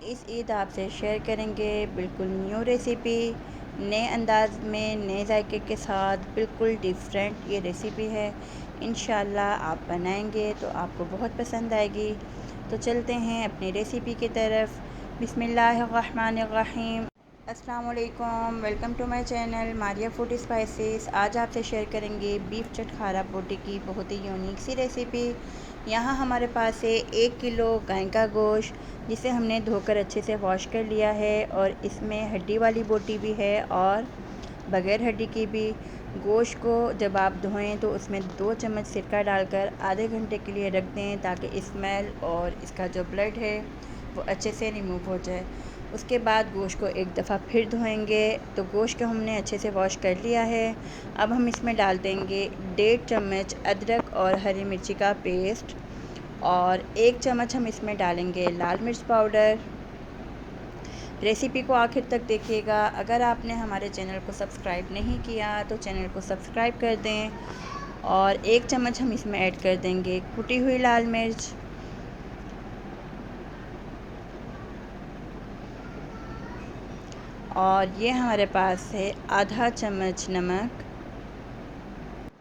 इस ईद आपसे शेयर करेंगे बिल्कुल न्यू रेसिपी, नए अंदाज़ में, नए जायके के साथ। बिल्कुल डिफरेंट ये रेसिपी है। इंशाल्लाह आप बनाएंगे तो आपको बहुत पसंद आएगी। तो चलते हैं अपनी रेसिपी की तरफ। बिस्मिल्लाहिर्रहमानिर्रहीम। अस्सलाम वालेकुम, welcome to my channel Maria food spices. आज आपसे शेयर करेंगे बीफ चटखारा बोटी की बहुत ही यूनिक सी रेसिपी। यहाँ हमारे पास है 1 किलो गाय का गोश्त, जिसे हमने धोकर अच्छे से वॉश कर लिया है। और इसमें हड्डी वाली बोटी भी है और बग़ैर हड्डी की भी। गोश्त को जब आप धोएं तो उसमें 2 चम्मच सिरका डालकर आधे घंटे के लिए रख दें, ताकि स्मेल और इसका जो ब्लड है वो अच्छे से रिमूव हो जाए। उसके बाद गोश्त को एक दफ़ा फिर धोएंगे। तो गोश्त को हमने अच्छे से वॉश कर लिया है। अब हम इसमें डाल देंगे 1.5 चम्मच अदरक और हरी मिर्ची का पेस्ट, और 1 चम्मच हम इसमें डालेंगे लाल मिर्च पाउडर। रेसिपी को आखिर तक देखिएगा। अगर आपने हमारे चैनल को सब्सक्राइब नहीं किया तो चैनल को सब्सक्राइब कर दें। और 1 चम्मच हम इसमें ऐड कर देंगे कुटी हुई लाल मिर्च। और ये हमारे पास है आधा चम्मच नमक।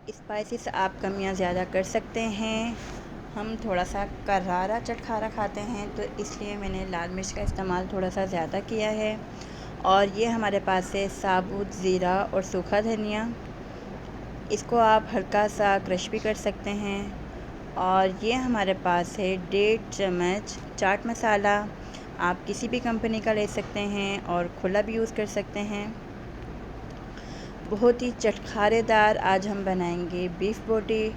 स्पाइसेस आप कम या ज़्यादा कर सकते हैं। हम थोड़ा सा करारा चटखारा खाते हैं, तो इसलिए मैंने लाल मिर्च का इस्तेमाल थोड़ा सा ज़्यादा किया है। और ये हमारे पास है साबुत ज़ीरा और सूखा धनिया। इसको आप हल्का सा क्रश भी कर सकते हैं। और ये हमारे पास है 1.5 चम्मच चाट मसाला। आप किसी भी कंपनी का ले सकते हैं और खुला भी यूज़ कर सकते हैं। बहुत ही चटखारेदार आज हम बनाएंगे बीफ बोटी।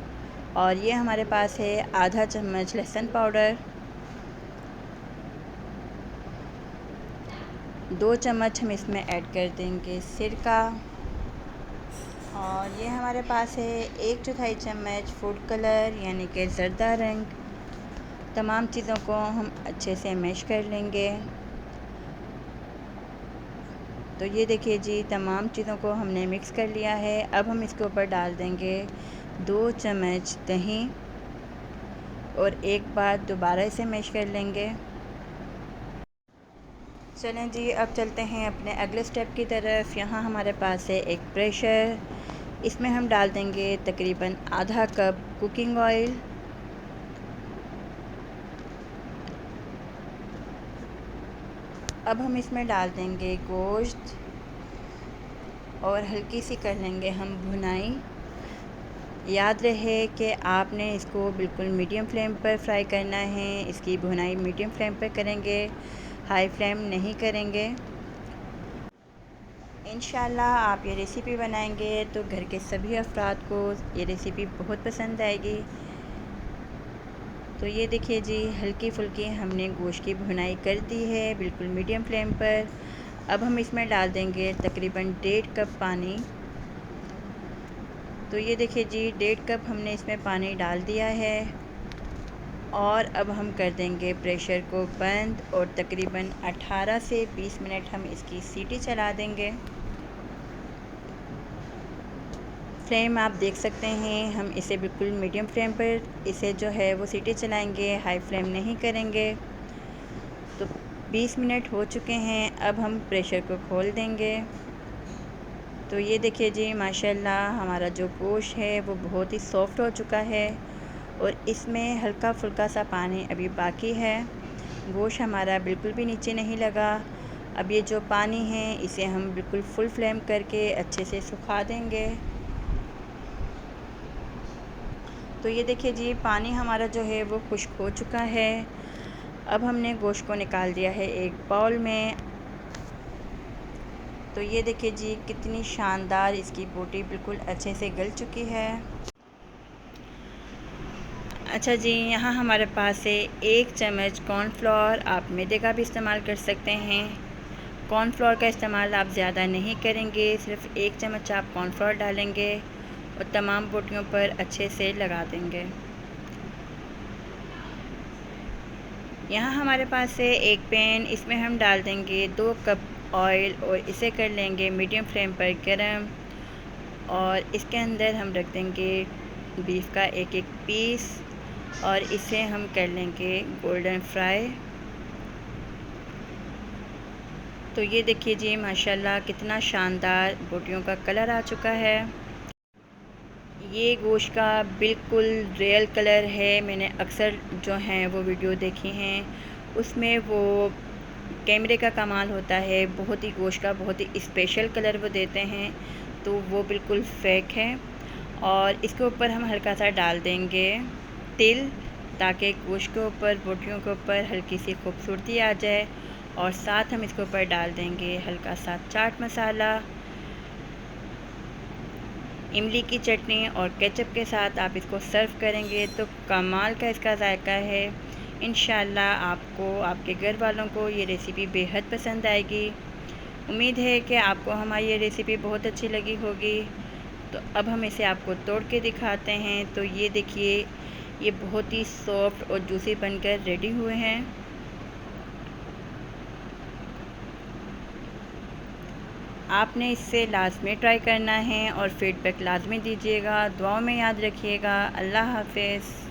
और ये हमारे पास है आधा चम्मच लहसुन पाउडर, 2 चम्मच हम इसमें ऐड कर देंगे सिरका। और ये हमारे पास है 1/4 चम्मच फूड कलर यानी कि ज़र्दा रंग। तमाम चीज़ों को हम अच्छे से मैश कर लेंगे। तो ये देखिए जी, तमाम चीज़ों को हमने मिक्स कर लिया है। अब हम इसके ऊपर डाल देंगे 2 चम्मच दही, और एक बार दोबारा इसे मैश कर लेंगे। चलें जी, अब चलते हैं अपने अगले स्टेप की तरफ। यहाँ हमारे पास है एक प्रेशर। इसमें हम डाल देंगे तकरीबन आधा कप कुकिंग ऑयल। अब हम इसमें डाल देंगे गोश्त और हल्की सी कर लेंगे हम भुनाई। याद रहे कि आपने इसको बिल्कुल मीडियम फ्लेम पर फ्राई करना है। इसकी भुनाई मीडियम फ्लेम पर करेंगे, हाई फ्लेम नहीं करेंगे। इंशाल्लाह आप ये रेसिपी बनाएंगे तो घर के सभी अफराद को ये रेसिपी बहुत पसंद आएगी। तो ये देखिए जी, हल्की फुल्की हमने गोश्त की भुनाई कर दी है बिल्कुल मीडियम फ्लेम पर। अब हम इसमें डाल देंगे तकरीबन 1.5 कप पानी। तो ये देखिए जी, 1.5 कप हमने इसमें पानी डाल दिया है। और अब हम कर देंगे प्रेशर को बंद, और तकरीबन 18 से 20 मिनट हम इसकी सीटी चला देंगे। फ्लेम आप देख सकते हैं, हम इसे बिल्कुल मीडियम फ्लेम पर इसे जो है वो सीटी चलाएंगे, हाई फ्लेम नहीं करेंगे। तो 20 मिनट हो चुके हैं। अब हम प्रेशर को खोल देंगे। तो ये देखिए जी, माशाल्लाह हमारा जो गोश्त है वो बहुत ही सॉफ़्ट हो चुका है, और इसमें हल्का फुल्का सा पानी अभी बाकी है। गोश्त हमारा बिल्कुल भी नीचे नहीं लगा। अब ये जो पानी है इसे हम बिल्कुल फुल फ्लेम करके अच्छे से सुखा देंगे। तो ये देखिए जी, पानी हमारा जो है वो खुश्क हो चुका है। अब हमने गोश्त को निकाल दिया है एक बाउल में। तो ये देखिए जी, कितनी शानदार इसकी बोटी बिल्कुल अच्छे से गल चुकी है। अच्छा जी, यहाँ हमारे पास है 1 चम्मच कॉर्नफ्लोर। आप मैदे का भी इस्तेमाल कर सकते हैं। कॉर्नफ्लोर का इस्तेमाल आप ज़्यादा नहीं करेंगे, सिर्फ़ 1 चम्मच आप कॉर्नफ्लोर डालेंगे और तमाम बोटियों पर अच्छे से लगा देंगे। यहाँ हमारे पास है एक पैन। इसमें हम डाल देंगे 2 कप ऑयल, और इसे कर लेंगे मीडियम फ्लेम पर गरम। और इसके अंदर हम रख देंगे बीफ का एक एक पीस, और इसे हम कर लेंगे गोल्डन फ्राई। तो ये देखिए जी माशाल्लाह कितना शानदार बोटियों का कलर आ चुका है। ये गोश्त का बिल्कुल रियल कलर है। मैंने अक्सर जो हैं वो वीडियो देखी हैं, उसमें वो कैमरे का कमाल होता है, बहुत ही गोश्त का बहुत ही स्पेशल कलर वो देते हैं, तो वो बिल्कुल फेक है। और इसके ऊपर हम हल्का सा डाल देंगे तिल, ताकि गोश्त के ऊपर बोटियों के ऊपर हल्की सी खूबसूरती आ जाए। और साथ हम इसके ऊपर डाल देंगे हल्का सा चाट मसाला, इमली की चटनी और केचप के साथ आप इसको सर्व करेंगे तो कमाल का इसका जायका है। इंशाल्लाह आपको, आपके घर वालों को ये रेसिपी बेहद पसंद आएगी। उम्मीद है कि आपको हमारी ये रेसिपी बहुत अच्छी लगी होगी। तो अब हम इसे आपको तोड़ के दिखाते हैं। तो ये देखिए, ये बहुत ही सॉफ्ट और जूसी बनकर रेडी हुए हैं। आपने इससे लाज़मी ट्राई करना है और फीडबैक लाज़मी दीजिएगा। दुआओं में याद रखिएगा। अल्लाह हाफ़िज़।